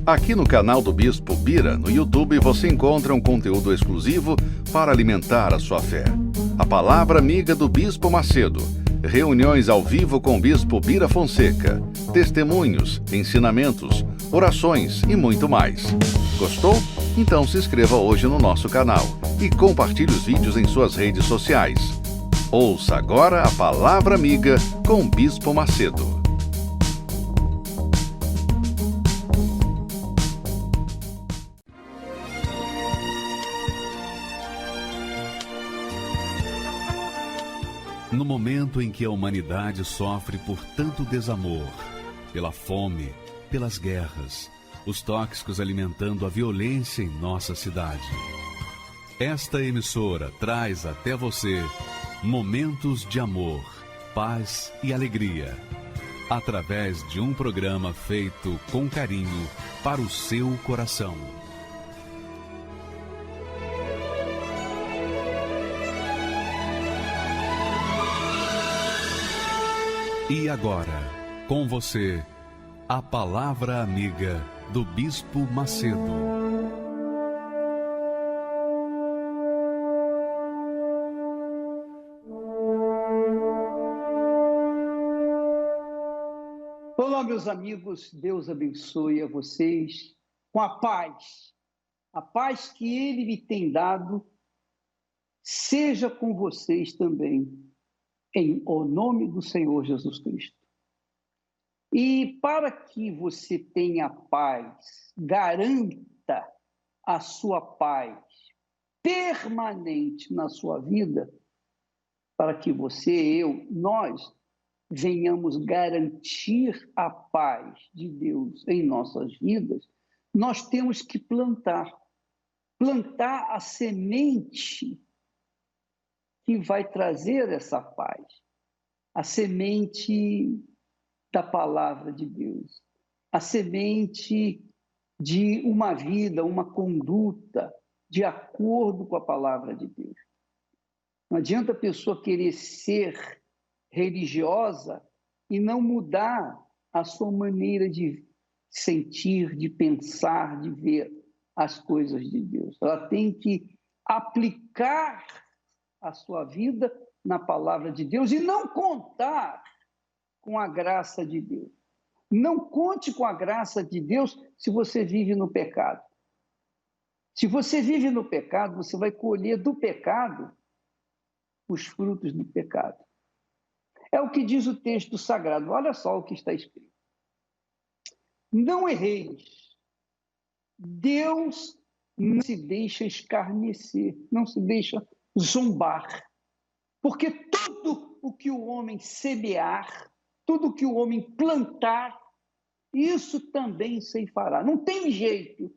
Aqui no canal do Bispo Bira, no YouTube, você encontra um conteúdo exclusivo para alimentar a sua fé. A Palavra Amiga do Bispo Macedo. Reuniões ao vivo com o Bispo Bira Fonseca. Testemunhos, ensinamentos, orações e muito mais. Gostou? Então se inscreva hoje no nosso canal e compartilhe os vídeos em suas redes sociais. Ouça agora a Palavra Amiga com o Bispo Macedo. No momento em que a humanidade sofre por tanto desamor, pela fome, pelas guerras, os tóxicos alimentando a violência em nossa cidade, esta emissora traz até você momentos de amor, paz e alegria, através de um programa feito com carinho para o seu coração. E agora, com você, a Palavra Amiga do Bispo Macedo. Olá, meus amigos, Deus abençoe a vocês com a paz que Ele me tem dado, seja com vocês também. Em o nome do Senhor Jesus Cristo. E para que você tenha paz, garanta a sua paz permanente na sua vida, para que você, nós venhamos garantir a paz de Deus em nossas vidas, nós temos que plantar a semente que vai trazer essa paz, a semente da palavra de Deus, a semente de uma vida, uma conduta de acordo com a palavra de Deus. Não adianta a pessoa querer ser religiosa e não mudar a sua maneira de sentir, de pensar, de ver as coisas de Deus. Ela tem que aplicar a sua vida na palavra de Deus e não contar com a graça de Deus. Não conte com a graça de Deus se você vive no pecado. Se você vive no pecado, você vai colher do pecado os frutos do pecado. É o que diz o texto sagrado. Olha só o que está escrito. Não erreis. Deus não se deixa escarnecer, não se deixa zombar. Porque tudo o que o homem semear, tudo o que o homem plantar, isso também ceifará. Não tem jeito,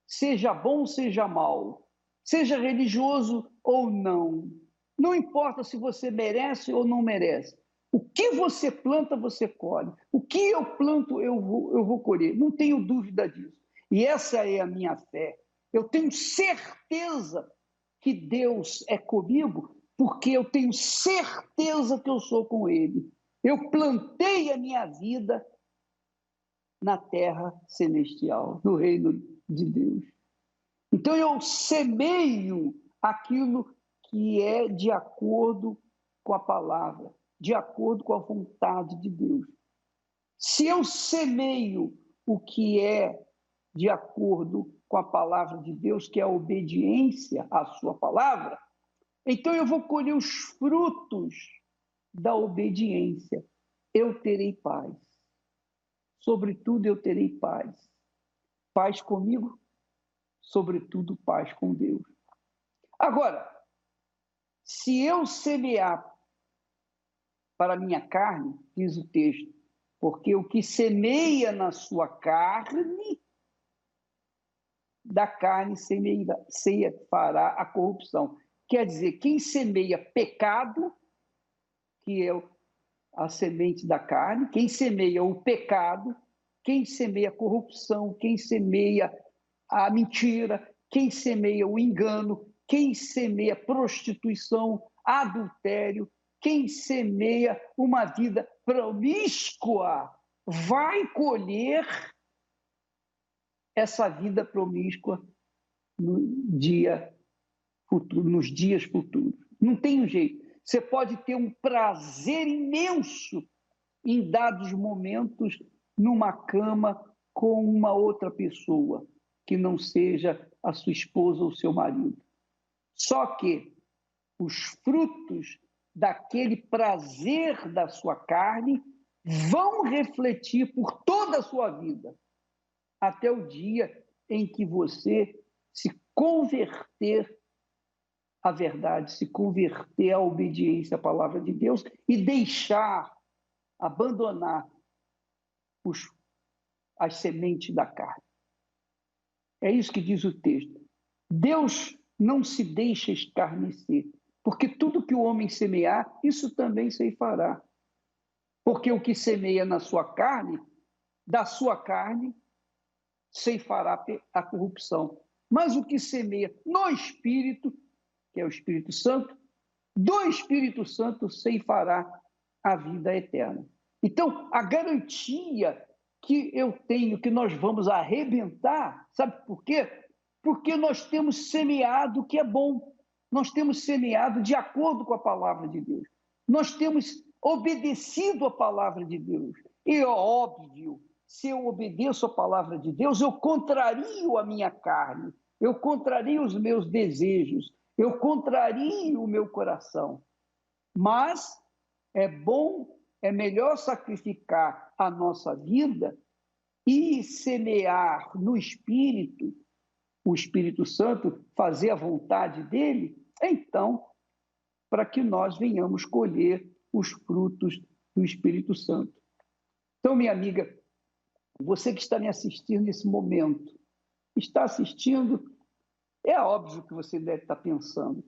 seja bom, seja mal, seja religioso ou não. Não importa se você merece ou não merece. O que você planta, você colhe. O que eu planto, eu vou colher. Não tenho dúvida disso. E essa é a minha fé. Eu tenho certeza que Deus é comigo, porque eu tenho certeza que eu sou com Ele. Eu plantei a minha vida na terra celestial, no reino de Deus. Então eu semeio aquilo que é de acordo com a palavra, de acordo com a vontade de Deus. Se eu semeio o que é de acordo com a palavra de Deus, que é a obediência à sua palavra, então eu vou colher os frutos da obediência. Eu terei paz. Sobretudo eu terei paz. Paz comigo, sobretudo paz com Deus. Agora, se eu semear para a minha carne, diz o texto, porque o que semeia na sua carne, da carne fará a corrupção. Quer dizer, quem semeia pecado, que é a semente da carne, quem semeia o pecado, quem semeia a corrupção, quem semeia a mentira, quem semeia o engano, quem semeia prostituição, adultério, quem semeia uma vida promíscua, vai colher essa vida promíscua no dia futuro, nos dias futuros. Não tem um jeito. Você pode ter um prazer imenso em dados momentos numa cama com uma outra pessoa, que não seja a sua esposa ou seu marido. Só que os frutos daquele prazer da sua carne vão refletir por toda a sua vida, até o dia em que você se converter à verdade, se converter à obediência à palavra de Deus e deixar, abandonar as sementes da carne. É isso que diz o texto. Deus não se deixa escarnecer, porque tudo que o homem semear, isso também ceifará. Porque o que semeia na sua carne, da sua carne, ceifará a corrupção. Mas o que semeia no Espírito, que é o Espírito Santo, do Espírito Santo ceifará a vida eterna. Então, a garantia que eu tenho que nós vamos arrebentar, sabe por quê? Porque nós temos semeado o que é bom. Nós temos semeado de acordo com a palavra de Deus. Nós temos obedecido a palavra de Deus. E é óbvio, se eu obedeço a palavra de Deus, eu contrario a minha carne, eu contrario os meus desejos, eu contrario o meu coração. Mas é bom, é melhor sacrificar a nossa vida e semear no Espírito, o Espírito Santo, fazer a vontade dele, então, para que nós venhamos colher os frutos do Espírito Santo. Então, minha amiga, você que está me assistindo nesse momento, está assistindo, é óbvio que você deve estar pensando,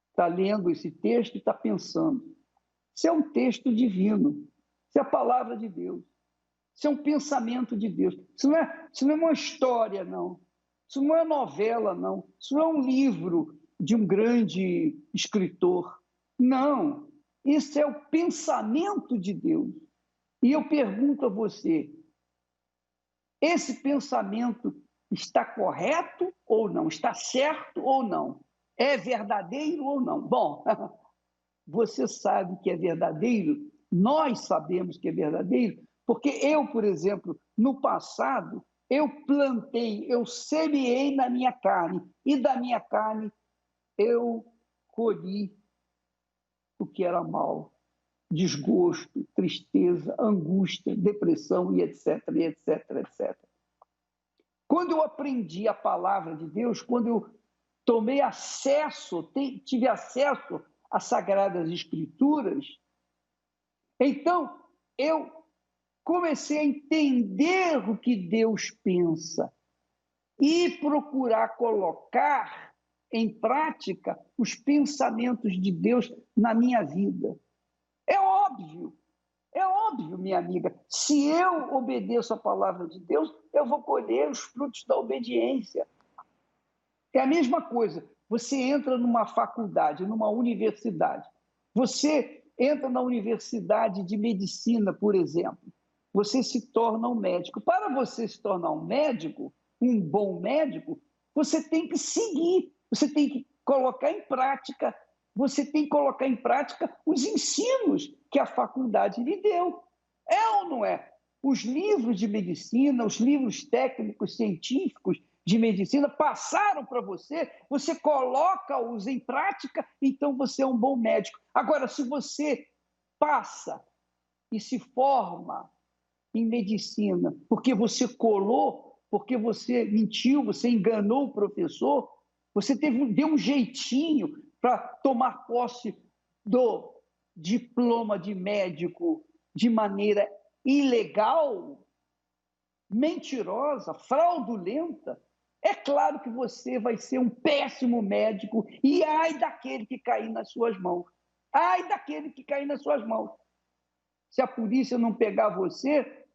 está lendo esse texto e está pensando. Isso é um texto divino, isso é a palavra de Deus, isso é um pensamento de Deus. Isso não é uma história, não. Isso não é novela, não. Isso não é um livro de um grande escritor. Não. Isso é o pensamento de Deus. E eu pergunto a você, esse pensamento está correto ou não? Está certo ou não? É verdadeiro ou não? Bom, você sabe que é verdadeiro, nós sabemos que é verdadeiro, porque eu, por exemplo, no passado, eu plantei, eu semeei na minha carne, e da minha carne eu colhi o que era mal, desgosto, tristeza, angústia, depressão e etc, e etc, etc. Quando eu aprendi a palavra de Deus, quando eu tomei acesso, tive acesso às Sagradas Escrituras, então eu comecei a entender o que Deus pensa e procurar colocar em prática os pensamentos de Deus na minha vida. É óbvio, minha amiga, se eu obedeço a palavra de Deus, eu vou colher os frutos da obediência. É a mesma coisa, você entra numa faculdade, numa universidade, você entra na universidade de medicina, por exemplo, você se torna um médico. Para você se tornar um médico, um bom médico, você tem que seguir, você tem que colocar em prática, você tem que colocar em prática os ensinos que a faculdade lhe deu. É ou não é? Os livros de medicina, os livros técnicos, científicos de medicina passaram para você, você coloca-os em prática, então você é um bom médico. Agora, se você passa e se forma em medicina porque você colou, porque você mentiu, você enganou o professor, você deu um jeitinho para tomar posse do diploma de médico de maneira ilegal, mentirosa, fraudulenta, é claro que você vai ser um péssimo médico e ai daquele que cair nas suas mãos. Ai daquele que cair nas suas mãos. Se a polícia não pegar você,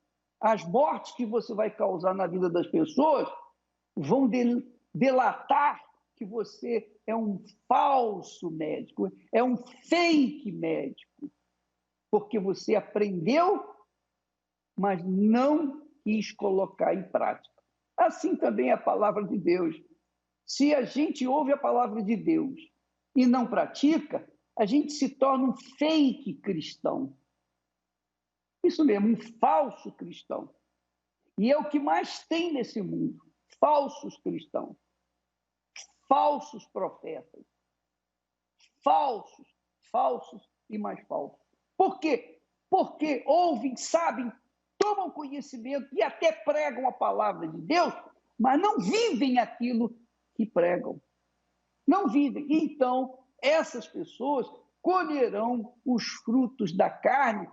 as mortes que você vai causar na vida das pessoas vão delatar que você é um falso médico, é um fake médico, porque você aprendeu, mas não quis colocar em prática. Assim também é a palavra de Deus. Se a gente ouve a palavra de Deus e não pratica, a gente se torna um fake cristão. Isso mesmo, um falso cristão. E é o que mais tem nesse mundo, falsos cristãos, falsos profetas, falsos e mais falsos. Por quê? Porque ouvem, sabem, tomam conhecimento e até pregam a palavra de Deus, mas não vivem aquilo que pregam. Não vivem. Então, essas pessoas colherão os frutos da carne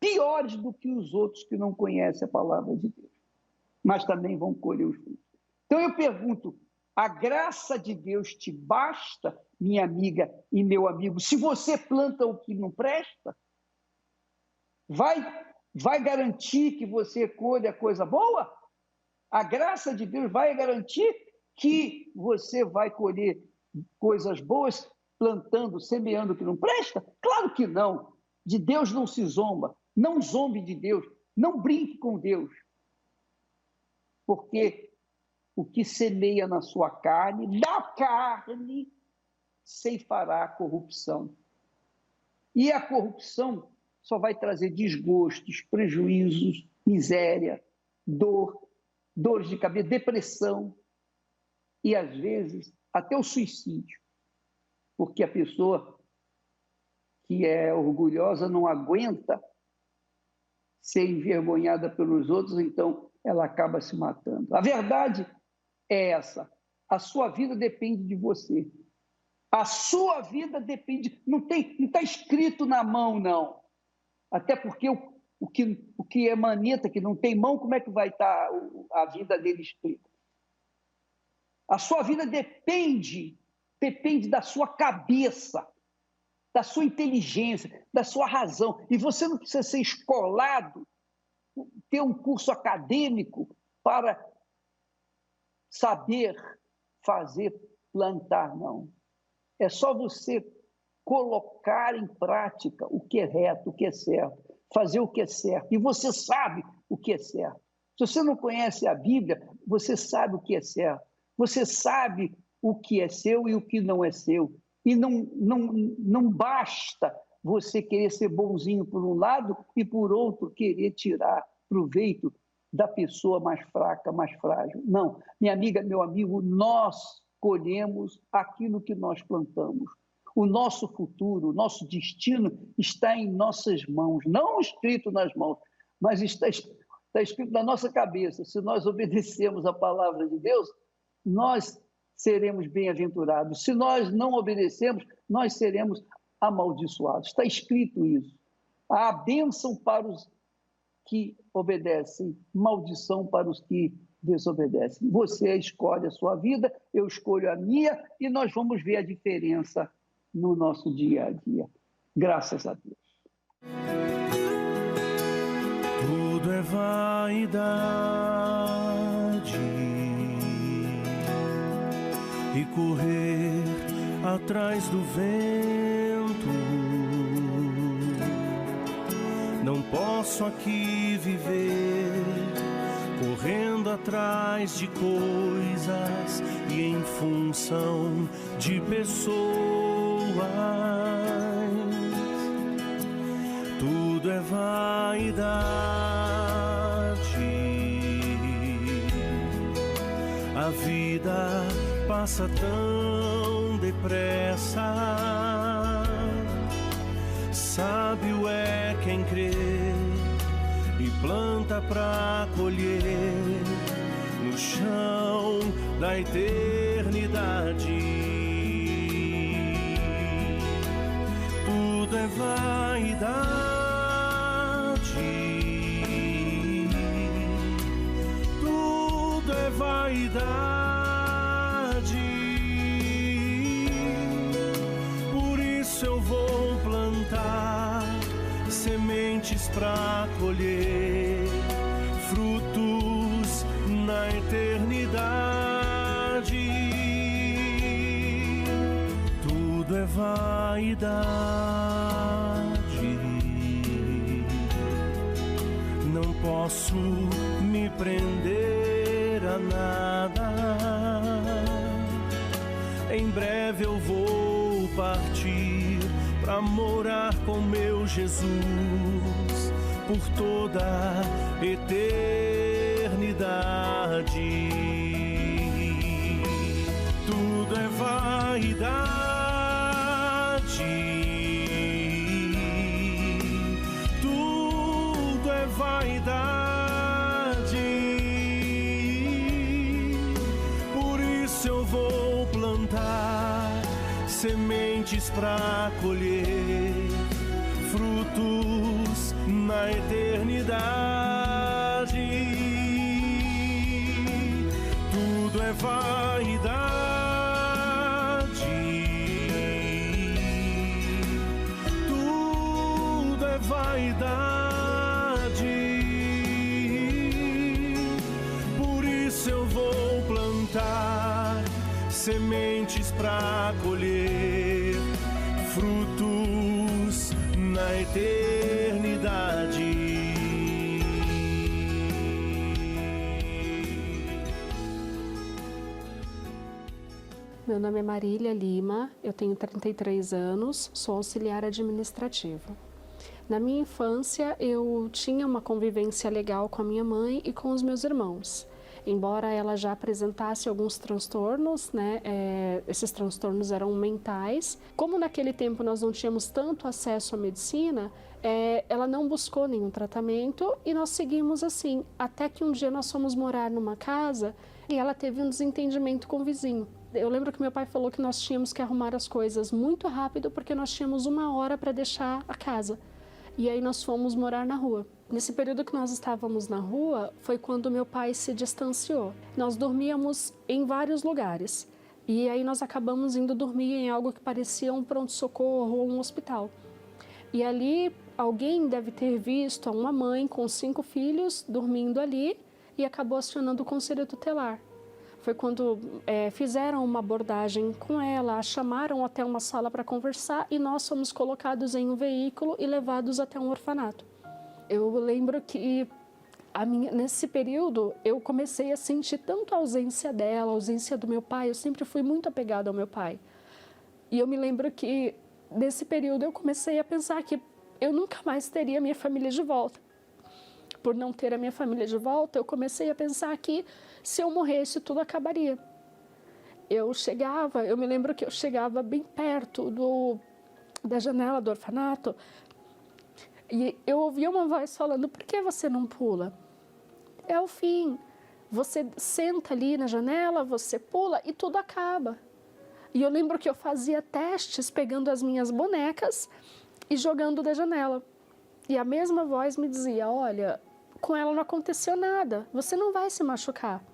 piores do que os outros que não conhecem a palavra de Deus, mas também vão colher os frutos. Então eu pergunto, a graça de Deus te basta, minha amiga e meu amigo, se você planta o que não presta? Vai garantir que você colha coisa boa? A graça de Deus vai garantir que você vai colher coisas boas plantando, semeando o que não presta? Claro que não. De Deus não se zomba. Não zombe de Deus, não brinque com Deus. Porque o que semeia na sua carne, da carne, ceifará a corrupção. E a corrupção só vai trazer desgostos, prejuízos, miséria, dores de cabeça, depressão e, às vezes, até o suicídio. Porque a pessoa que é orgulhosa não aguenta ser envergonhada pelos outros, então ela acaba se matando. A verdade é essa. A sua vida depende de você. A sua vida depende... Não está escrito na mão, não. Até porque o que é maneta, que não tem mão, como é que vai estar a vida dele escrita? A sua vida depende da sua cabeça, da sua inteligência, da sua razão. E você não precisa ser escolado, ter um curso acadêmico para saber fazer, plantar, não. É só você colocar em prática o que é reto, o que é certo, fazer o que é certo. E você sabe o que é certo. Se você não conhece a Bíblia, você sabe o que é certo. Você sabe o que é seu e o que não é seu. E não basta você querer ser bonzinho por um lado e, por outro, querer tirar proveito da pessoa mais fraca, mais frágil. Não, minha amiga, meu amigo, nós colhemos aquilo que nós plantamos. O nosso futuro, o nosso destino está em nossas mãos, não escrito nas mãos, mas está escrito na nossa cabeça. Se nós obedecemos a palavra de Deus, nós seremos bem-aventurados. Se nós não obedecemos, nós seremos amaldiçoados. Está escrito isso. Há bênção para os que obedecem, maldição para os que desobedecem. Você escolhe a sua vida, eu escolho a minha, e nós vamos ver a diferença no nosso dia a dia. Graças a Deus. Tudo é vaidade e correr atrás do vento. Não posso aqui viver correndo atrás de coisas e em função de pessoas. Tudo é vaidade. A vida passa tão depressa. Sábio é quem crê e planta pra colher no chão da eternidade. Tudo é vaidade. Tudo é vaidade. Por isso eu vou plantar sementes pra colher frutos na eternidade. Tudo é vaidade. Não posso me prender pra nada. Em breve eu vou partir pra morar com meu Jesus por toda a eternidade. Tudo é vaidade, tudo é vaidade. Por isso eu vou plantar sementes pra colher frutos na eternidade. Tudo é vaidade, tudo é vaidade. Por isso eu vou plantar sementes pra colher frutos na eternidade. Meu nome é Marília Lima, eu tenho 33 anos, sou auxiliar administrativo. Na minha infância, eu tinha uma convivência legal com a minha mãe e com os meus irmãos. Embora ela já apresentasse alguns transtornos, né, esses transtornos eram mentais. Como naquele tempo nós não tínhamos tanto acesso à medicina, ela não buscou nenhum tratamento e nós seguimos assim, até que um dia nós fomos morar numa casa e ela teve um desentendimento com o vizinho. Eu lembro que meu pai falou que nós tínhamos que arrumar as coisas muito rápido porque nós tínhamos 1 hora para deixar a casa. E aí nós fomos morar na rua. Nesse período que nós estávamos na rua, foi quando meu pai se distanciou. Nós dormíamos em vários lugares. E aí nós acabamos indo dormir em algo que parecia um pronto-socorro ou um hospital. E ali alguém deve ter visto uma mãe com 5 filhos dormindo ali e acabou acionando o conselho tutelar. Foi quando fizeram uma abordagem com ela, a chamaram até uma sala para conversar e nós fomos colocados em um veículo e levados até um orfanato. Eu lembro que nesse período eu comecei a sentir tanto a ausência dela, a ausência do meu pai. Eu sempre fui muito apegada ao meu pai. E eu me lembro que nesse período eu comecei a pensar que eu nunca mais teria minha família de volta. Por não ter a minha família de volta, eu comecei a pensar que se eu morresse, tudo acabaria. Eu me lembro que eu chegava bem perto da janela do orfanato e eu ouvia uma voz falando: por que você não pula? É o fim. Você senta ali na janela, você pula e tudo acaba. E eu lembro que eu fazia testes pegando as minhas bonecas e jogando da janela. E a mesma voz me dizia: olha, com ela não aconteceu nada, você não vai se machucar.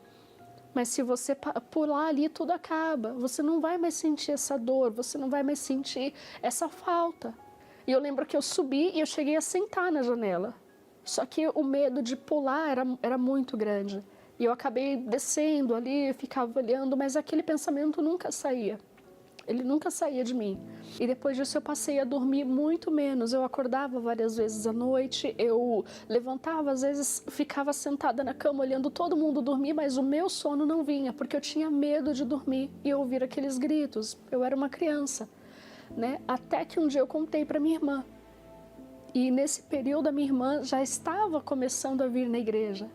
Mas se você pular ali, tudo acaba. Você não vai mais sentir essa dor, você não vai mais sentir essa falta. E eu lembro que eu subi e eu cheguei a sentar na janela. Só que o medo de pular era muito grande. E eu acabei descendo ali, ficava olhando, mas aquele pensamento nunca saía. Ele nunca saía de mim. E depois disso eu passei a dormir muito menos. Eu acordava várias vezes à noite, eu levantava, às vezes ficava sentada na cama olhando todo mundo dormir, mas o meu sono não vinha, porque eu tinha medo de dormir e ouvir aqueles gritos. Eu era uma criança, né? Até que um dia eu contei para minha irmã. E nesse período a minha irmã já estava começando a vir na igreja,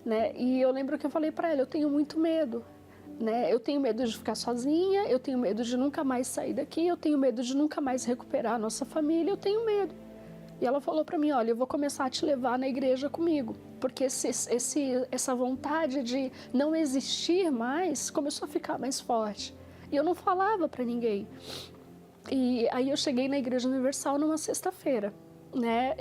né? E eu lembro que eu falei para ela: eu tenho muito medo. Né? Eu tenho medo de ficar sozinha, eu tenho medo de nunca mais sair daqui, eu tenho medo de nunca mais recuperar a nossa família, eu tenho medo. E ela falou para mim: olha, eu vou começar a te levar na igreja comigo, porque essa vontade de não existir mais começou a ficar mais forte. E eu não falava para ninguém. E aí eu cheguei na Igreja Universal numa sexta-feira. Né?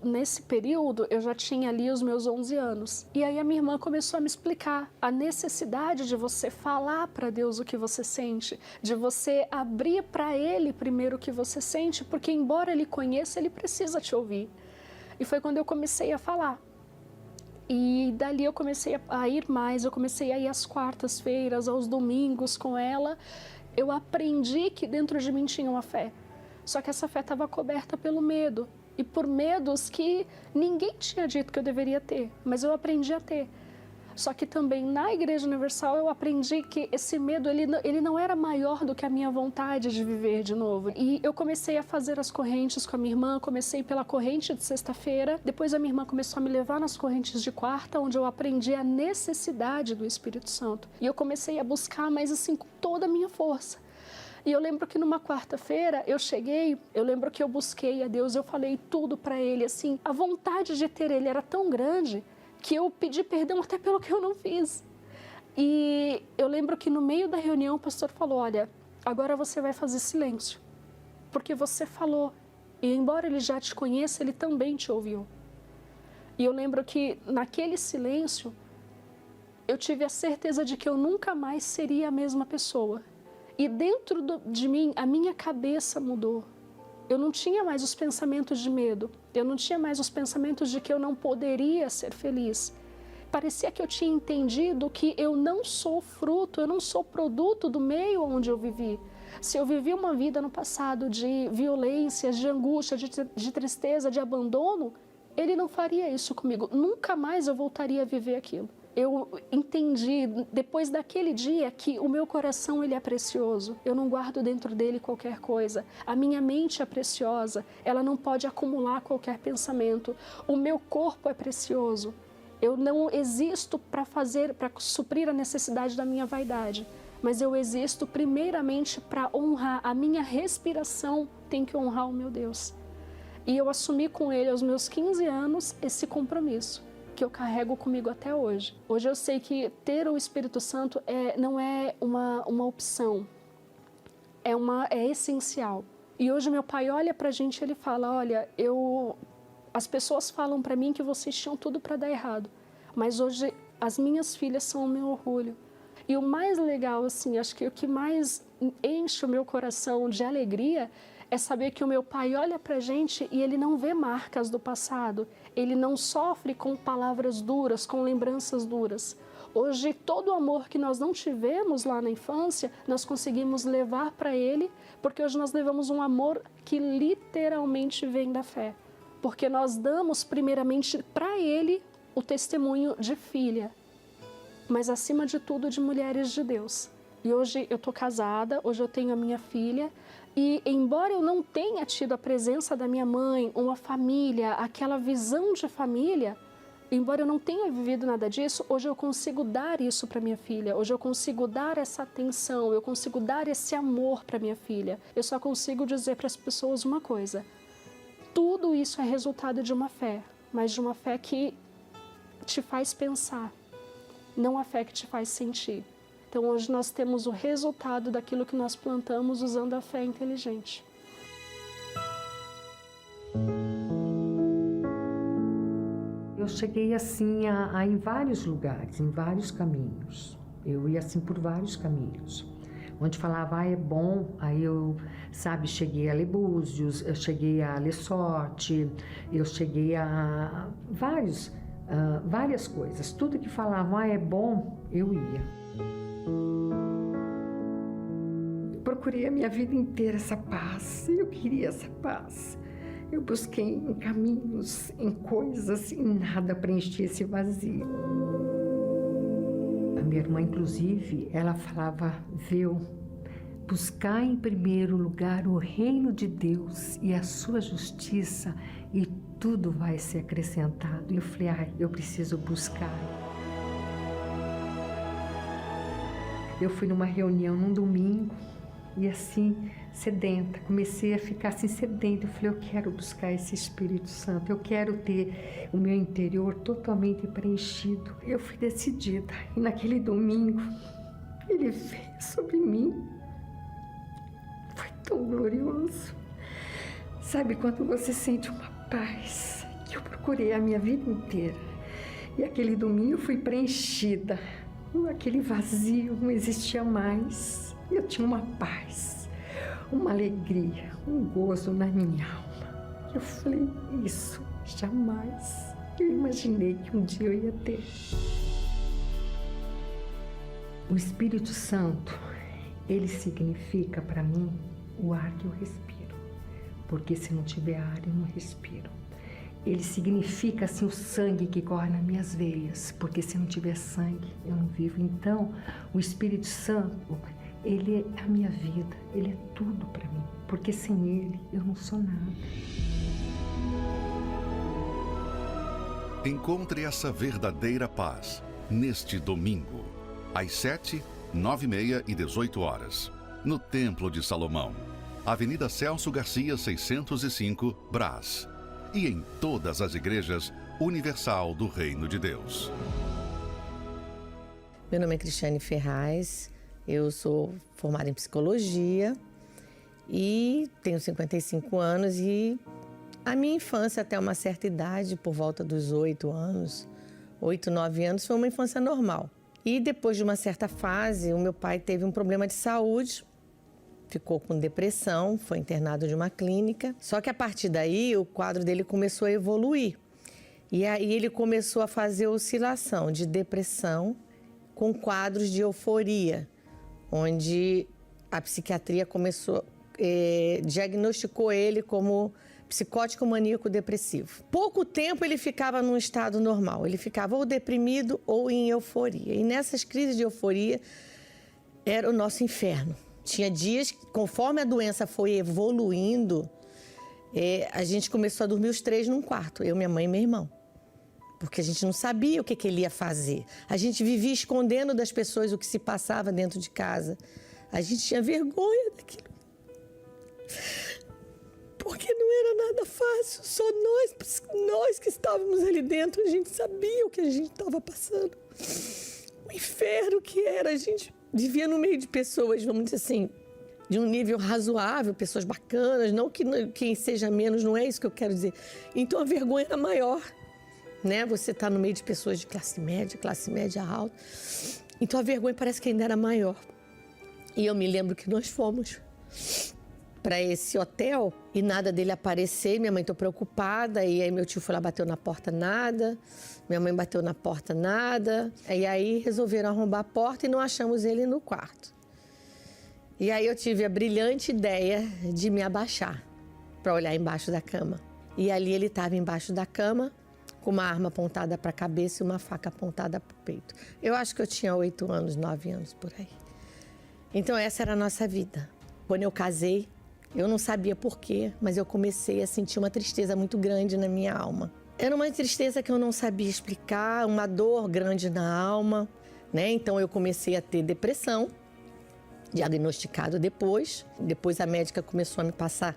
Nesse período eu já tinha ali os meus 11 anos. E aí a minha irmã começou a me explicar a necessidade de você falar para Deus o que você sente, de você abrir para Ele primeiro o que você sente, porque embora Ele conheça, Ele precisa te ouvir. E foi quando eu comecei a falar. E dali eu comecei a ir mais, eu comecei a ir às quartas-feiras, aos domingos com ela. Eu aprendi que dentro de mim tinha uma fé. Só que essa fé estava coberta pelo medo. E por medos que ninguém tinha dito que eu deveria ter, mas eu aprendi a ter. Só que também na Igreja Universal eu aprendi que esse medo, ele não era maior do que a minha vontade de viver de novo. E eu comecei a fazer as correntes com a minha irmã, comecei pela corrente de sexta-feira, depois a minha irmã começou a me levar nas correntes de quarta, onde eu aprendi a necessidade do Espírito Santo. E eu comecei a buscar, mas assim, com toda a minha força. E eu lembro que numa quarta-feira eu lembro que eu busquei a Deus, eu falei tudo para Ele, assim, a vontade de ter Ele era tão grande que eu pedi perdão até pelo que eu não fiz. E eu lembro que no meio da reunião o pastor falou, olha, agora você vai fazer silêncio, porque você falou, e embora Ele já te conheça, Ele também te ouviu. E eu lembro que naquele silêncio, eu tive a certeza de que eu nunca mais seria a mesma pessoa. E dentro de mim, a minha cabeça mudou. Eu não tinha mais os pensamentos de medo. Eu não tinha mais os pensamentos de que eu não poderia ser feliz. Parecia que eu tinha entendido que eu não sou fruto, eu não sou produto do meio onde eu vivi. Se eu vivi uma vida no passado de violências, de angústia, de tristeza, de abandono, Ele não faria isso comigo. Nunca mais eu voltaria a viver aquilo. Eu entendi, depois daquele dia, que o meu coração ele é precioso. Eu não guardo dentro dele qualquer coisa. A minha mente é preciosa. Ela não pode acumular qualquer pensamento. O meu corpo é precioso. Eu não existo para suprir a necessidade da minha vaidade. Mas eu existo primeiramente para honrar. A minha respiração tem que honrar o meu Deus. E eu assumi com Ele, aos meus 15 anos, esse compromisso, que eu carrego comigo até hoje. Hoje eu sei que ter o Espírito Santo não é uma opção, é essencial. E hoje meu pai olha pra gente e ele fala, olha, as pessoas falam pra mim que vocês tinham tudo para dar errado, mas hoje as minhas filhas são o meu orgulho. E o mais legal, assim, acho que o que mais enche o meu coração de alegria é saber que o meu pai olha pra gente e ele não vê marcas do passado. Ele não sofre com palavras duras, com lembranças duras. Hoje, todo o amor que nós não tivemos lá na infância, nós conseguimos levar para ele, porque hoje nós levamos um amor que literalmente vem da fé. Porque nós damos primeiramente para ele o testemunho de filha, mas acima de tudo de mulheres de Deus. E hoje eu estou casada, hoje eu tenho a minha filha, e embora eu não tenha tido a presença da minha mãe, uma família, aquela visão de família, embora eu não tenha vivido nada disso, hoje eu consigo dar isso para minha filha, hoje eu consigo dar essa atenção, eu consigo dar esse amor para minha filha. Eu só consigo dizer para as pessoas uma coisa, tudo isso é resultado de uma fé, mas de uma fé que te faz pensar, não a fé que te faz sentir. Então hoje nós temos o resultado daquilo que nós plantamos usando a fé inteligente. Eu cheguei assim a em vários lugares, em vários caminhos. Eu ia assim por vários caminhos. Onde falava, é bom, aí eu, cheguei a ler Búzios, eu cheguei a ler Sorte, eu cheguei a várias coisas. Tudo que falavam, é bom, eu ia. Procurei a minha vida inteira essa paz, eu queria essa paz. Eu busquei em caminhos, em coisas, e nada preenchia esse vazio. A minha irmã, inclusive, ela falava, buscar em primeiro lugar o reino de Deus e a sua justiça e tudo vai ser acrescentado. E eu falei, eu preciso buscar. Eu fui numa reunião num domingo e assim, sedenta, comecei a ficar assim sedenta. Eu falei, eu quero buscar esse Espírito Santo, eu quero ter o meu interior totalmente preenchido. Eu fui decidida e naquele domingo ele veio sobre mim. Foi tão glorioso. Sabe quando você sente uma paz que eu procurei a minha vida inteira e aquele domingo eu fui preenchida. Aquele vazio não existia mais. Eu tinha uma paz, uma alegria, um gozo na minha alma. Eu falei, isso jamais eu imaginei que um dia eu ia ter. O Espírito Santo, ele significa para mim o ar que eu respiro. Porque se não tiver ar, eu não respiro. ele significa assim o sangue que corre nas minhas veias, porque se não tiver sangue, eu não vivo. Então, o Espírito Santo, ele é a minha vida, ele é tudo para mim, porque sem ele eu não sou nada. Encontre essa verdadeira paz neste domingo, às 7, 9h30 e 18h, no Templo de Salomão, Avenida Celso Garcia, 605, Brás, e em todas as igrejas Universal do Reino de Deus. Meu nome é Cristiane Ferraz, eu sou formada em psicologia e tenho 55 anos e a minha infância até uma certa idade, por volta dos 8 anos, 8, 9 anos, foi uma infância normal. E depois de uma certa fase, o meu pai teve um problema de saúde, ficou com depressão, foi internado de uma clínica. Só que a partir daí, o quadro dele começou a evoluir. E aí ele começou a fazer oscilação de depressão com quadros de euforia, onde a psiquiatria diagnosticou ele como psicótico maníaco depressivo. Pouco tempo ele ficava num estado normal, ele ficava ou deprimido ou em euforia. E nessas crises de euforia era o nosso inferno. Tinha dias, conforme a doença foi evoluindo, a gente começou a dormir os 3 num quarto, eu, minha mãe e meu irmão. Porque a gente não sabia o que ele ia fazer. A gente vivia escondendo das pessoas o que se passava dentro de casa. A gente tinha vergonha daquilo. Porque não era nada fácil, só nós que estávamos ali dentro, a gente sabia o que a gente estava passando. O inferno que era, a gente vivia no meio de pessoas, vamos dizer assim, de um nível razoável, pessoas bacanas, não que quem seja menos, não é isso que eu quero dizer. Então a vergonha era maior, né? Você está no meio de pessoas de classe média alta, então a vergonha parece que ainda era maior. E eu me lembro que nós fomos para esse hotel e nada dele aparecer. Minha mãe estou preocupada, e aí meu tio foi lá, bateu na porta, nada. Minha mãe bateu na porta, nada. E aí resolveram arrombar a porta e não achamos ele no quarto. E aí eu tive a brilhante ideia de me abaixar para olhar embaixo da cama. E ali ele estava embaixo da cama, com uma arma apontada para a cabeça e uma faca apontada para o peito. Eu acho que eu tinha 8 anos, 9 anos, por aí. Então essa era a nossa vida. Quando eu casei, eu não sabia por quê, mas eu comecei a sentir uma tristeza muito grande na minha alma. Era uma tristeza que eu não sabia explicar, uma dor grande na alma, né? Então eu comecei a ter depressão, diagnosticado depois. Depois a médica começou a me passar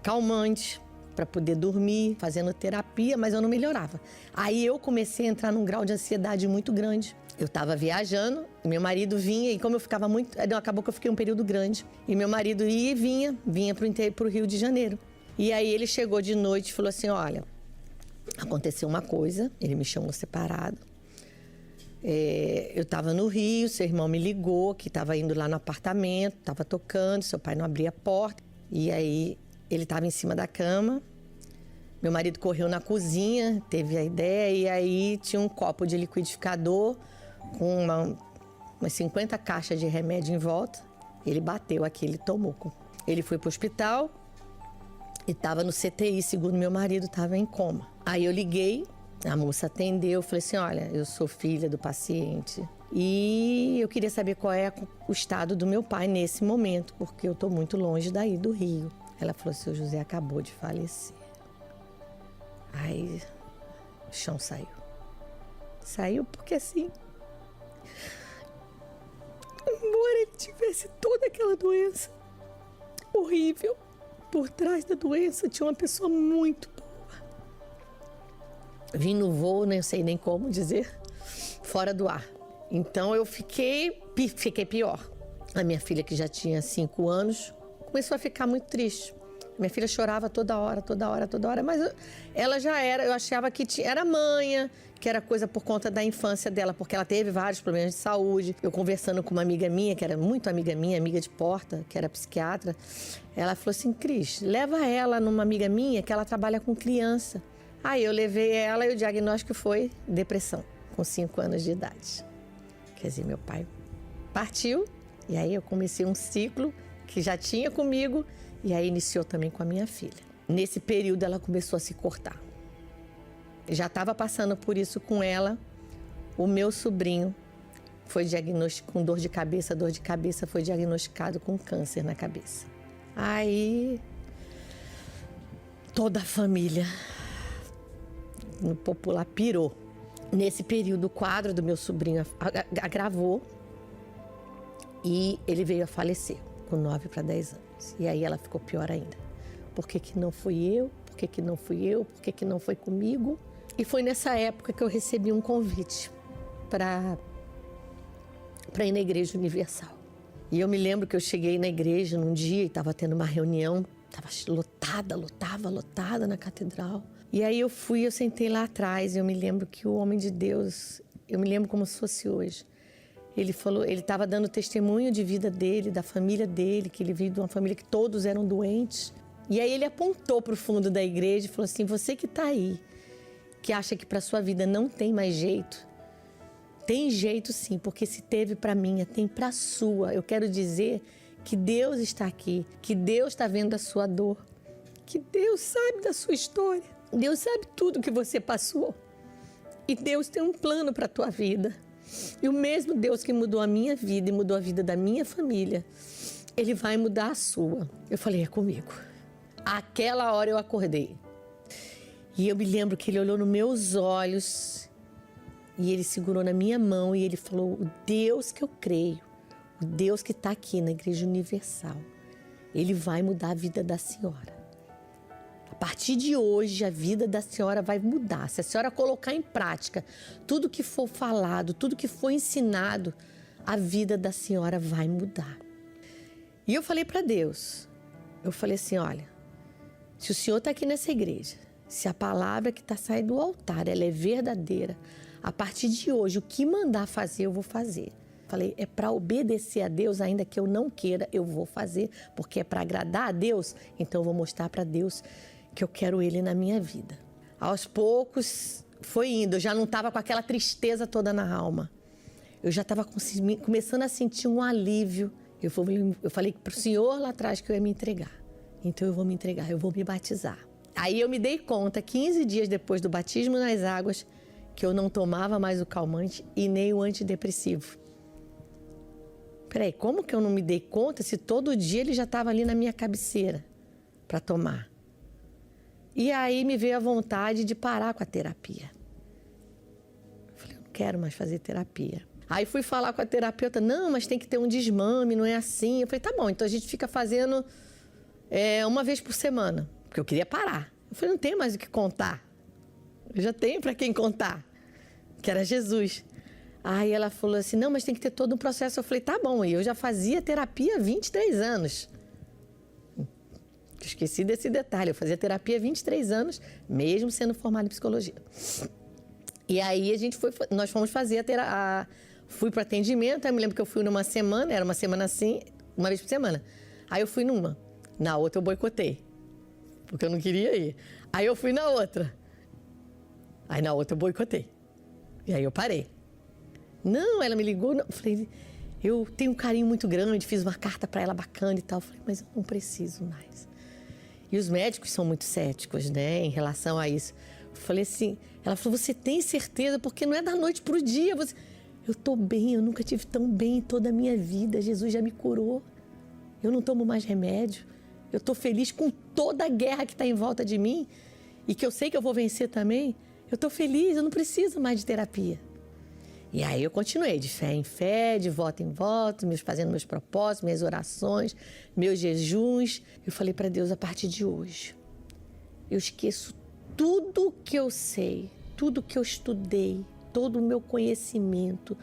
calmante para poder dormir, fazendo terapia, mas eu não melhorava. Aí eu comecei a entrar num grau de ansiedade muito grande. Eu estava viajando, meu marido vinha, e como eu ficava muito... Acabou que eu fiquei um período grande. E meu marido ia e vinha para o Rio de Janeiro. E aí ele chegou de noite e falou assim, olha, aconteceu uma coisa, ele me chamou separado. Eu estava no Rio, seu irmão me ligou, que estava indo lá no apartamento, estava tocando, seu pai não abria a porta. E aí ele estava em cima da cama. Meu marido correu na cozinha, teve a ideia, e aí tinha um copo de liquidificador com umas 50 caixas de remédio em volta. Ele bateu aqui, ele tomou. Ele foi para o hospital e estava no CTI, segundo meu marido, estava em coma. Aí eu liguei, a moça atendeu, falei assim, olha, eu sou filha do paciente e eu queria saber qual é o estado do meu pai nesse momento, porque eu estou muito longe daí do Rio. Ela falou assim, o José acabou de falecer. Aí o chão saiu. Saiu porque assim, embora ele tivesse toda aquela doença horrível, por trás da doença tinha uma pessoa muito boa. Vim no voo, não sei nem como dizer, fora do ar. Então eu fiquei pior. A minha filha, que já tinha 5 anos, começou a ficar muito triste. Minha filha chorava toda hora, mas ela já era, eu achava que era manha, que era coisa por conta da infância dela, porque ela teve vários problemas de saúde. Eu conversando com uma amiga minha, que era muito amiga minha, amiga de porta, que era psiquiatra, ela falou assim, Cris, leva ela numa amiga minha que ela trabalha com criança. Aí eu levei ela e o diagnóstico foi depressão, com 5 anos de idade. Quer dizer, meu pai partiu, e aí eu comecei um ciclo que já tinha comigo, e aí iniciou também com a minha filha. Nesse período ela começou a se cortar. já estava passando por isso com ela. O meu sobrinho foi diagnosticado com dor de cabeça, foi diagnosticado com câncer na cabeça. Aí, toda a família no popular pirou. Nesse período, o quadro do meu sobrinho agravou e ele veio a falecer com 9 para 10 anos. E aí ela ficou pior ainda. Por que que não fui eu? Por que que não fui eu? Por que que não foi comigo? E foi nessa época que eu recebi um convite para ir na Igreja Universal. E eu me lembro que eu cheguei na igreja num dia e estava tendo uma reunião, estava lotada na catedral. E aí eu sentei lá atrás e eu me lembro que o homem de Deus, eu me lembro como se fosse hoje. Ele falou, ele estava dando testemunho de vida dele, da família dele, que ele veio de uma família que todos eram doentes. E aí ele apontou para o fundo da igreja e falou assim: você que está aí, que acha que para sua vida não tem mais jeito, tem jeito sim, porque se teve para minha, tem para a sua. Eu quero dizer que Deus está aqui, que Deus está vendo a sua dor, que Deus sabe da sua história, Deus sabe tudo que você passou e Deus tem um plano para a tua vida. E o mesmo Deus que mudou a minha vida e mudou a vida da minha família, Ele vai mudar a sua. Eu falei, é comigo. Aquela hora eu acordei. E eu me lembro que Ele olhou nos meus olhos e Ele segurou na minha mão e Ele falou: o Deus que eu creio, o Deus que está aqui na Igreja Universal, Ele vai mudar a vida da senhora. A partir de hoje, a vida da senhora vai mudar. Se a senhora colocar em prática tudo que for falado, tudo que for ensinado, a vida da senhora vai mudar. E eu falei para Deus, eu falei assim: olha, se o senhor está aqui nessa igreja, se a palavra que está saindo do altar, ela é verdadeira, a partir de hoje, o que mandar fazer, eu vou fazer. Falei, é para obedecer a Deus, ainda que eu não queira, eu vou fazer, porque é para agradar a Deus, então eu vou mostrar para Deus que eu quero Ele na minha vida. Aos poucos, foi indo, eu já não estava com aquela tristeza toda na alma. Eu já estava começando a sentir um alívio. Eu falei para o Senhor lá atrás que eu ia me entregar. Então eu vou me entregar, eu vou me batizar. Aí eu me dei conta, 15 dias depois do batismo nas águas, que eu não tomava mais o calmante e nem o antidepressivo. Peraí, como que eu não me dei conta se todo dia ele já estava ali na minha cabeceira para tomar? E aí me veio a vontade de parar com a terapia. Eu falei, eu não quero mais fazer terapia. Aí fui falar com a terapeuta, não, mas tem que ter um desmame, não é assim. Eu falei, tá bom, então a gente fica fazendo uma vez por semana, porque eu queria parar. Eu falei, não tenho mais o que contar. Eu já tenho para quem contar, que era Jesus. Aí ela falou assim, não, mas tem que ter todo um processo. Eu falei, tá bom, e eu já fazia terapia há 23 anos. Esqueci desse detalhe, eu fazia terapia há 23 anos, mesmo sendo formada em psicologia. E aí nós fomos fazer fui para o atendimento, aí eu me lembro que eu fui numa semana, era uma semana assim, uma vez por semana. Aí eu fui numa, na outra eu boicotei, porque eu não queria ir. Aí eu fui na outra, aí na outra eu boicotei. E aí eu parei. Não, ela me ligou, eu falei, eu tenho um carinho muito grande, fiz uma carta para ela bacana e tal. Eu falei, mas eu não preciso mais. E os médicos são muito céticos, né, em relação a isso. Eu falei assim, ela falou, você tem certeza? Porque não é da noite para o dia. Eu estou bem, eu nunca tive tão bem em toda a minha vida. Jesus já me curou. Eu não tomo mais remédio. Eu estou feliz com toda a guerra que está em volta de mim e que eu sei que eu vou vencer também. Eu estou feliz, eu não preciso mais de terapia. E aí eu continuei de fé em fé, de voto em voto, fazendo meus propósitos, minhas orações, meus jejuns. Eu falei para Deus, a partir de hoje, eu esqueço tudo que eu sei, tudo que eu estudei, todo o meu conhecimento,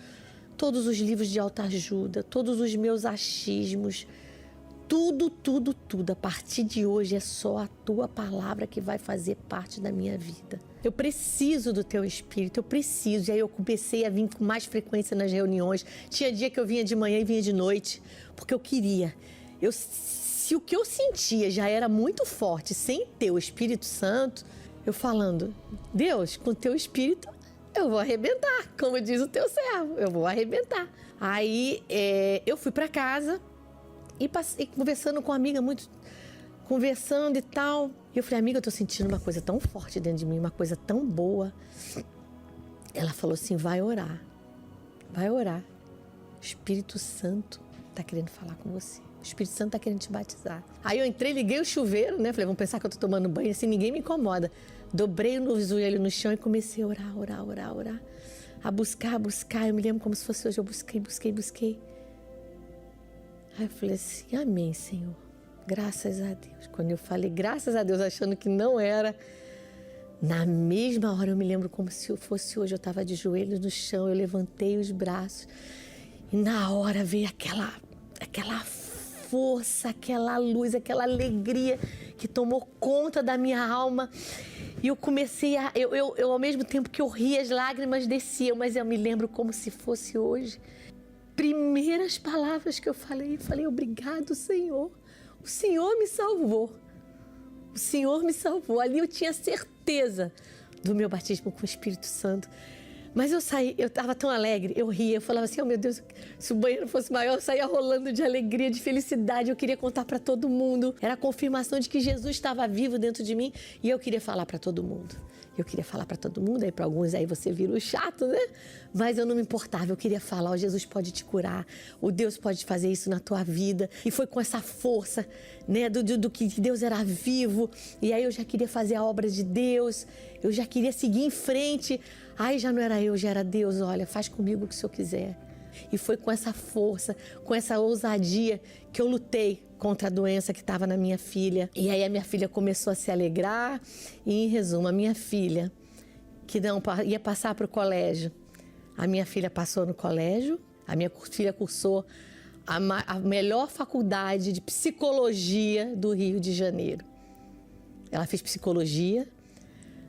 todos os livros de autoajuda, todos os meus achismos, tudo. A partir de hoje é só a tua palavra que vai fazer parte da minha vida. Eu preciso do teu Espírito, eu preciso. E aí eu comecei a vir com mais frequência nas reuniões. Tinha dia que eu vinha de manhã e vinha de noite, porque eu queria. Se o que eu sentia já era muito forte, sem ter o Espírito Santo, eu falando, Deus, com o teu Espírito eu vou arrebentar, como diz o teu servo, eu vou arrebentar. Aí eu fui para casa e passei conversando com uma amiga muito conversando e tal. E eu falei, amiga, eu tô sentindo uma coisa tão forte dentro de mim, uma coisa tão boa. Ela falou assim, vai orar. Vai orar. O Espírito Santo tá querendo falar com você. O Espírito Santo tá querendo te batizar. Aí eu entrei, liguei o chuveiro, né? Falei, vamos pensar que eu tô tomando banho, assim, ninguém me incomoda. Dobrei o joelho no chão e comecei a orar. A buscar. Eu me lembro como se fosse hoje. Eu busquei. Aí eu falei assim, amém, Senhor. Graças a Deus. Quando eu falei graças a Deus, achando que não era, na mesma hora eu me lembro como se fosse hoje. Eu estava de joelhos no chão, eu levantei os braços e na hora veio aquela força, aquela luz, aquela alegria que tomou conta da minha alma. E eu comecei eu ao mesmo tempo que eu ria, as lágrimas desciam, mas eu me lembro como se fosse hoje. Primeiras palavras que eu falei obrigado, Senhor. O Senhor me salvou. O Senhor me salvou. Ali eu tinha certeza do meu batismo com o Espírito Santo. Mas eu saí, eu estava tão alegre, eu ria, eu falava assim, oh meu Deus, se o banheiro fosse maior, eu saía rolando de alegria, de felicidade, eu queria contar para todo mundo. Era a confirmação de que Jesus estava vivo dentro de mim e eu queria falar para todo mundo. Aí para alguns aí você vira o chato, né? Mas eu não me importava, eu queria falar, oh, Jesus pode te curar, o Deus pode fazer isso na tua vida. E foi com essa força, né, do que Deus era vivo. E aí eu já queria fazer a obra de Deus, eu já queria seguir em frente. Aí já não era eu, já era Deus, olha, faz comigo o que o Senhor quiser. E foi com essa força, com essa ousadia que eu lutei contra a doença que estava na minha filha. E aí a minha filha começou a se alegrar. E, em resumo, a minha filha, que não ia passar para o colégio, a minha filha passou no colégio. A minha filha cursou a melhor faculdade de psicologia do Rio de Janeiro. Ela fez psicologia.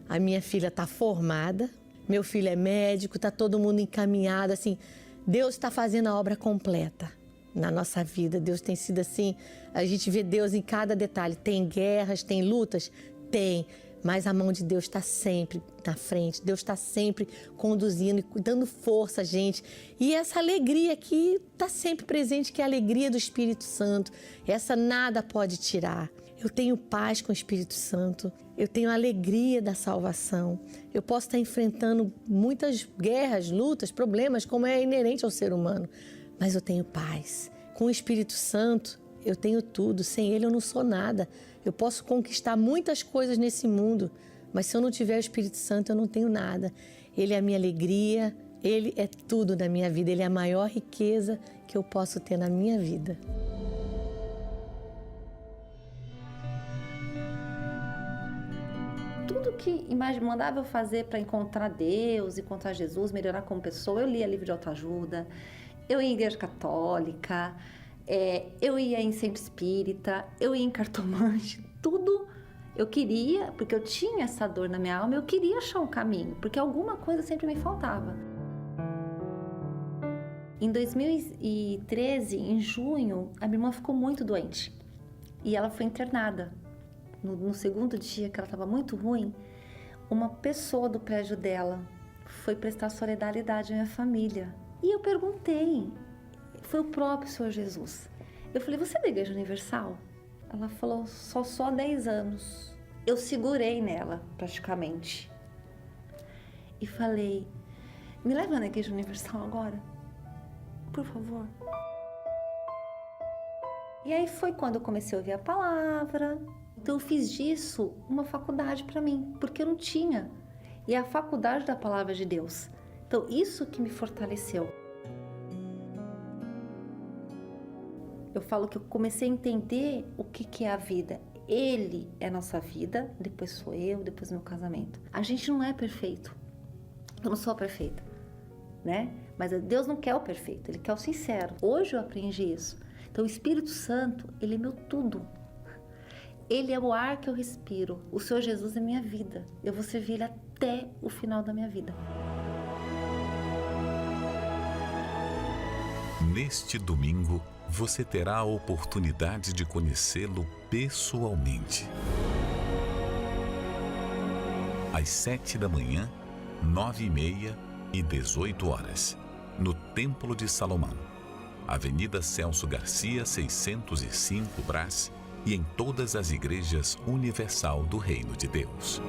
A minha filha está formada. Meu filho é médico, está todo mundo encaminhado, assim. Deus está fazendo a obra completa na nossa vida. Deus tem sido assim, a gente vê Deus em cada detalhe. Tem guerras, tem lutas? Tem, mas a mão de Deus está sempre na frente. Deus está sempre conduzindo e dando força a gente. E essa alegria que está sempre presente, que é a alegria do Espírito Santo. Essa nada pode tirar. Eu tenho paz com o Espírito Santo, eu tenho a alegria da salvação. Eu posso estar enfrentando muitas guerras, lutas, problemas, como é inerente ao ser humano, mas eu tenho paz. Com o Espírito Santo, eu tenho tudo. Sem ele, eu não sou nada. Eu posso conquistar muitas coisas nesse mundo, mas se eu não tiver o Espírito Santo, eu não tenho nada. Ele é a minha alegria, ele é tudo na minha vida, ele é a maior riqueza que eu posso ter na minha vida. Tudo que mandava eu fazer para encontrar Deus, encontrar Jesus, melhorar como pessoa, eu lia livro de autoajuda, eu ia em igreja católica, eu ia em centro espírita, eu ia em cartomante, tudo eu queria, porque eu tinha essa dor na minha alma, eu queria achar um caminho, porque alguma coisa sempre me faltava. Em 2013, em junho, a minha irmã ficou muito doente e ela foi internada. No segundo dia, que ela estava muito ruim, uma pessoa do prédio dela foi prestar solidariedade à minha família. E eu perguntei, foi o próprio Senhor Jesus. Eu falei, você é da Igreja Universal? Ela falou, só há 10 anos. Eu segurei nela, praticamente. E falei, me leva na Igreja Universal agora? Por favor. E aí foi quando eu comecei a ouvir a palavra. Então eu fiz disso uma faculdade para mim, porque eu não tinha. E é a faculdade da palavra de Deus. Então isso que me fortaleceu. Eu falo que eu comecei a entender o que é a vida. Ele é a nossa vida, depois sou eu, depois meu casamento. A gente não é perfeito. Eu não sou perfeita, né? Mas Deus não quer o perfeito, Ele quer o sincero. Hoje eu aprendi isso. Então o Espírito Santo, Ele é meu tudo. Ele é o ar que eu respiro. O Senhor Jesus é minha vida. Eu vou servir Ele até o final da minha vida. Neste domingo, você terá a oportunidade de conhecê-lo pessoalmente. Às 7 da manhã, 9h30 e 18 horas, no Templo de Salomão, Avenida Celso Garcia, 605 Brás, e em todas as igrejas universal do Reino de Deus.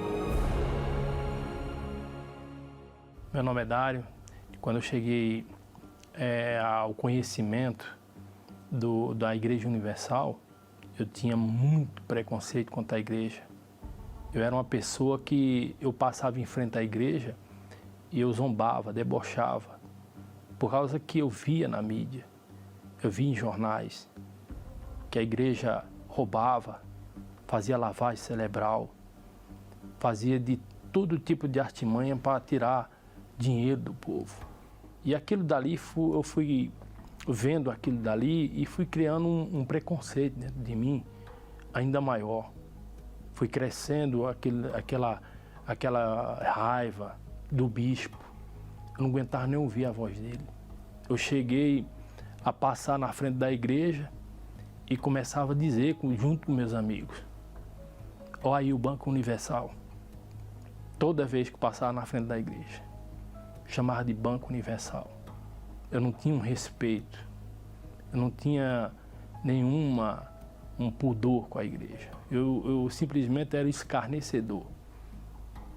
Meu nome é Dário. Quando eu cheguei ao conhecimento da Igreja Universal, eu tinha muito preconceito contra a igreja. Eu era uma pessoa que eu passava em frente à igreja e eu zombava, debochava, por causa que eu via na mídia, eu via em jornais, que a igreja roubava, fazia lavagem cerebral, fazia de todo tipo de artimanha para tirar dinheiro do povo. E aquilo dali, eu fui vendo aquilo dali e fui criando um preconceito dentro de mim ainda maior. Fui crescendo aquela raiva do bispo. Eu não aguentava nem ouvir a voz dele. Eu cheguei a passar na frente da igreja e começava a dizer, junto com meus amigos, olha aí o Banco Universal. Toda vez que passava na frente da igreja, chamava de Banco Universal. Eu não tinha um respeito, eu não tinha um pudor com a igreja. Eu simplesmente era escarnecedor,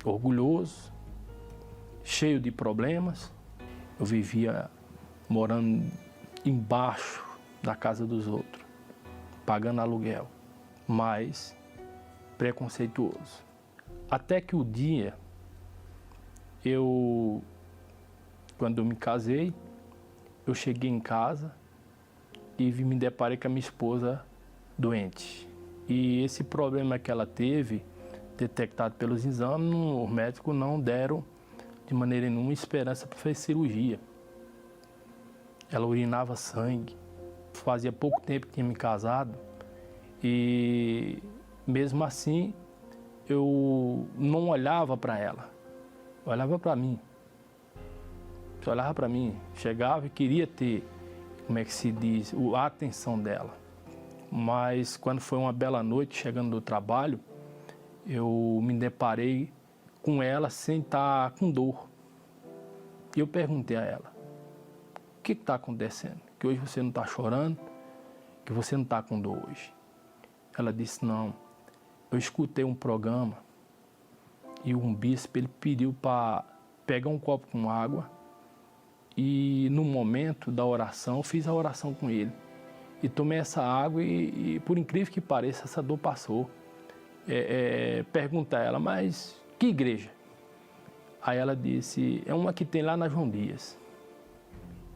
orgulhoso, cheio de problemas. Eu vivia morando embaixo da casa dos outros, pagando aluguel, mas preconceituoso. Até que o dia, quando eu me casei, eu cheguei em casa e me deparei com a minha esposa doente. E esse problema que ela teve, detectado pelos exames, os médicos não deram de maneira nenhuma esperança para fazer cirurgia. Ela urinava sangue. Fazia pouco tempo que tinha me casado e mesmo assim eu não olhava para ela, eu olhava para mim. Você olhava para mim, chegava e queria ter, como é que se diz, a atenção dela. Mas quando foi uma bela noite, chegando do trabalho, eu me deparei com ela sem estar com dor. E eu perguntei a ela, o que está acontecendo? Que hoje você não está chorando, que você não está com dor hoje. Ela disse, não, eu escutei um programa e um bispo, ele pediu para pegar um copo com água e no momento da oração, eu fiz a oração com ele. E tomei essa água e por incrível que pareça, essa dor passou. Pergunta a ela, mas que igreja? Aí ela disse, é uma que tem lá na João Dias.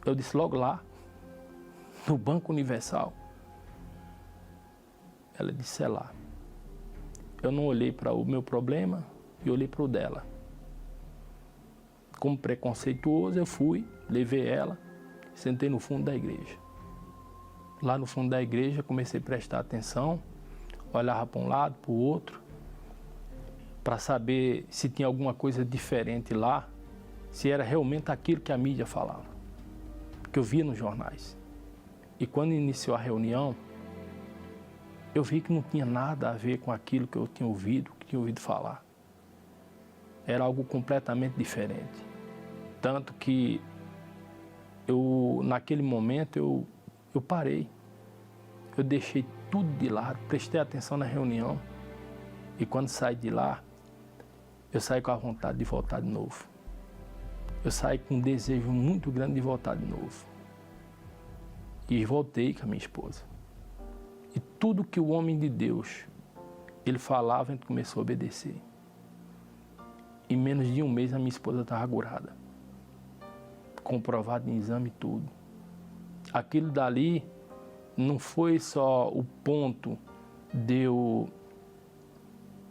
Eu disse, logo lá, no Banco Universal. Ela disse, é lá. Eu não olhei para o meu problema e olhei para o dela. Como preconceituoso, eu fui, levei ela, sentei no fundo da igreja. Lá no fundo da igreja, comecei a prestar atenção, olhava para um lado, para o outro, para saber se tinha alguma coisa diferente lá, se era realmente aquilo que a mídia falava, que eu via nos jornais. E quando iniciou a reunião, eu vi que não tinha nada a ver com aquilo que eu tinha ouvido falar. Era algo completamente diferente. Tanto que naquele momento, eu parei. Eu deixei tudo de lado, prestei atenção na reunião. E quando saí de lá, eu saí com a vontade de voltar de novo. Eu saí com um desejo muito grande de voltar de novo. E voltei com a minha esposa. E tudo que o homem de Deus, ele falava, a gente começou a obedecer. Em menos de um mês, a minha esposa estava curada. Comprovado em exame e tudo. Aquilo dali não foi só o ponto de eu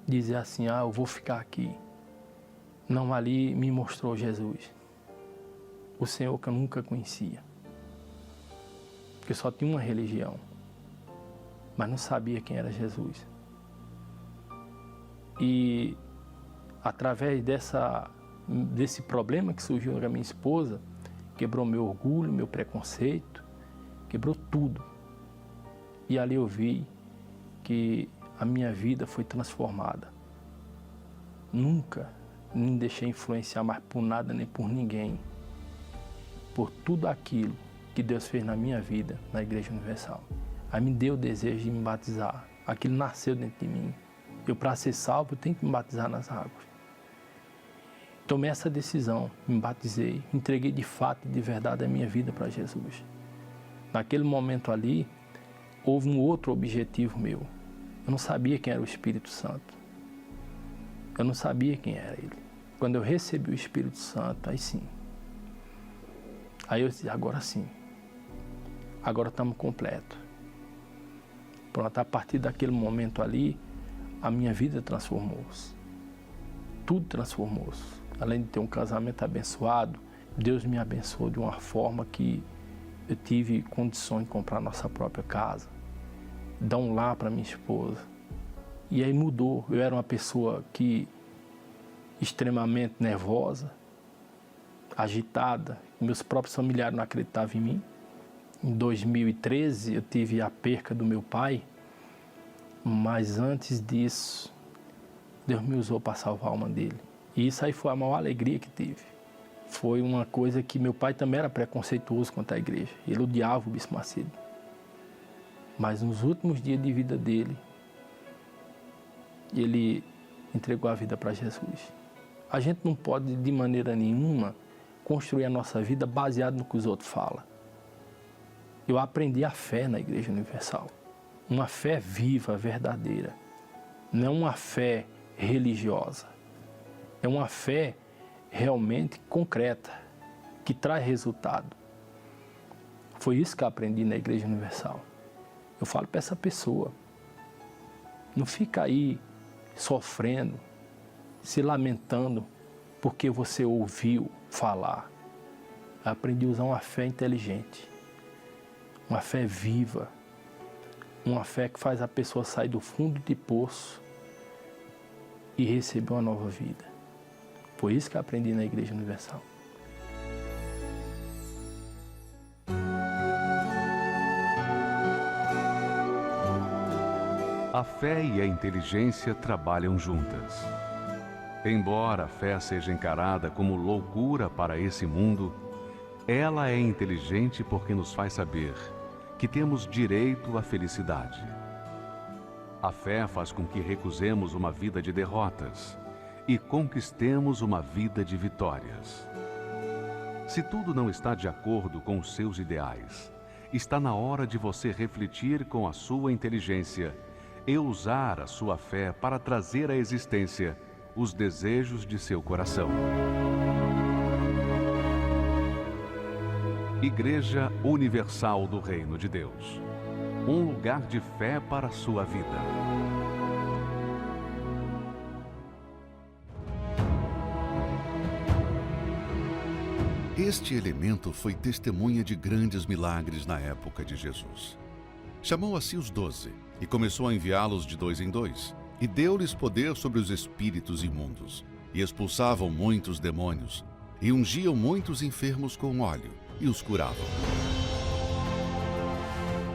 dizer assim, eu vou ficar aqui. Não, ali me mostrou Jesus. O Senhor que eu nunca conhecia. Porque só tinha uma religião. Mas não sabia quem era Jesus. E através desse problema que surgiu com a minha esposa, quebrou meu orgulho, meu preconceito, quebrou tudo. E ali eu vi que a minha vida foi transformada. Nunca me deixei influenciar mais por nada nem por ninguém. Por tudo aquilo que Deus fez na minha vida, na Igreja Universal. Aí me deu o desejo de me batizar. Aquilo nasceu dentro de mim. Eu, para ser salvo, eu tenho que me batizar nas águas. Tomei essa decisão, me batizei, entreguei de fato e de verdade a minha vida para Jesus. Naquele momento ali, houve um outro objetivo meu. Eu não sabia quem era o Espírito Santo. Eu não sabia quem era ele. Quando eu recebi o Espírito Santo, aí sim. Aí eu disse, agora sim. Agora estamos completos. Pronto, a partir daquele momento ali, a minha vida transformou-se. Tudo transformou-se. Além de ter um casamento abençoado, Deus me abençoou de uma forma que eu tive condições de comprar nossa própria casa, dar um lar para minha esposa. E aí mudou. Eu era uma pessoa que extremamente nervosa, agitada. Meus próprios familiares não acreditavam em mim. Em 2013 eu tive a perca do meu pai, mas antes disso, Deus me usou para salvar a alma dele. E isso aí foi a maior alegria que tive. Foi uma coisa que meu pai também era preconceituoso contra a igreja. Ele odiava o Bispo Macedo. Mas nos últimos dias de vida dele, ele entregou a vida para Jesus. A gente não pode, de maneira nenhuma, construir a nossa vida baseado no que os outros falam. Eu aprendi a fé na Igreja Universal. Uma fé viva, verdadeira. Não uma fé religiosa. É uma fé realmente concreta, que traz resultado. Foi isso que eu aprendi na Igreja Universal. Eu falo para essa pessoa, não fica aí sofrendo, se lamentando, porque você ouviu falar. Eu aprendi a usar uma fé inteligente, uma fé viva, uma fé que faz a pessoa sair do fundo de poço e receber uma nova vida. Foi isso que eu aprendi na Igreja Universal. A fé e a inteligência trabalham juntas. Embora a fé seja encarada como loucura para esse mundo, ela é inteligente porque nos faz saber que temos direito à felicidade. A fé faz com que recusemos uma vida de derrotas e conquistemos uma vida de vitórias. Se tudo não está de acordo com os seus ideais, está na hora de você refletir com a sua inteligência e usar a sua fé para trazer à existência os desejos de seu coração. Igreja Universal do Reino de Deus. Um lugar de fé para a sua vida. Este elemento foi testemunha de grandes milagres na época de Jesus. Chamou a si os 12 e começou a enviá-los de 2 em 2, e deu-lhes poder sobre os espíritos imundos, e expulsavam muitos demônios, e ungiam muitos enfermos com óleo, e os curavam.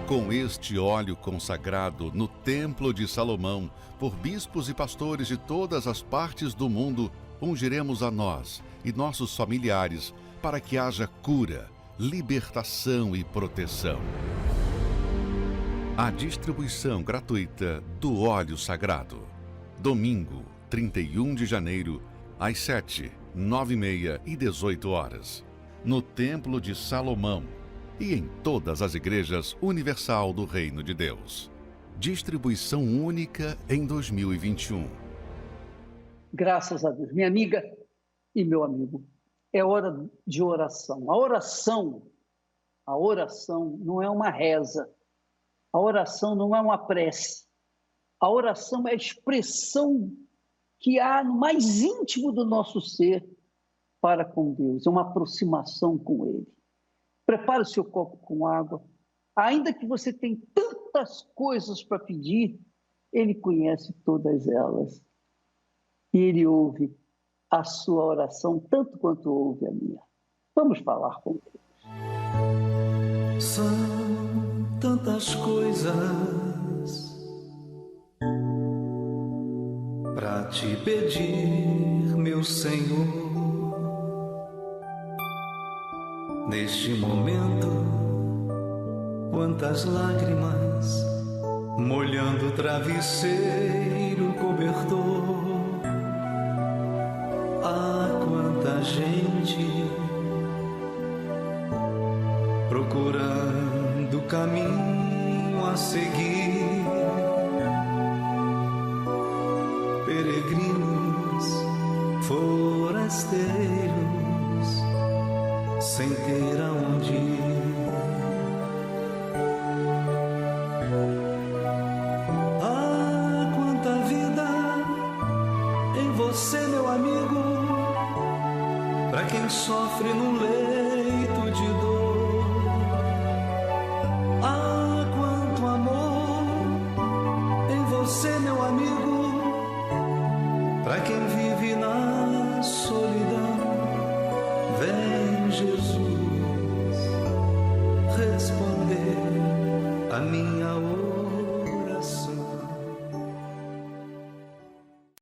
Com este óleo consagrado no Templo de Salomão, por bispos e pastores de todas as partes do mundo, ungiremos a nós e nossos familiares, para que haja cura, libertação e proteção. A distribuição gratuita do óleo sagrado. Domingo, 31 de janeiro, às 7, 9h30 e 18 horas. No Templo de Salomão e em todas as igrejas Universal do Reino de Deus. Distribuição única em 2021. Graças a Deus. Minha amiga e meu amigo, é hora de oração. A oração não é uma reza. A oração não é uma prece. A oração é a expressão que há no mais íntimo do nosso ser para com Deus. É uma aproximação com Ele. Prepare o seu copo com água. Ainda que você tenha tantas coisas para pedir, Ele conhece todas elas. E Ele ouve a sua oração tanto quanto ouve a minha. Vamos falar com Deus. São tantas coisas para te pedir, meu Senhor. Neste momento, quantas lágrimas molhando o travesseiro, cobertor. Ah, quanta gente procurando caminho a seguir, peregrinos, forasteiros, sem ter aonde ir. Ah, quanta vida em você, meu amigo, pra quem sofre num leito de dor. Ah, quanto amor em você, meu amigo, pra quem vive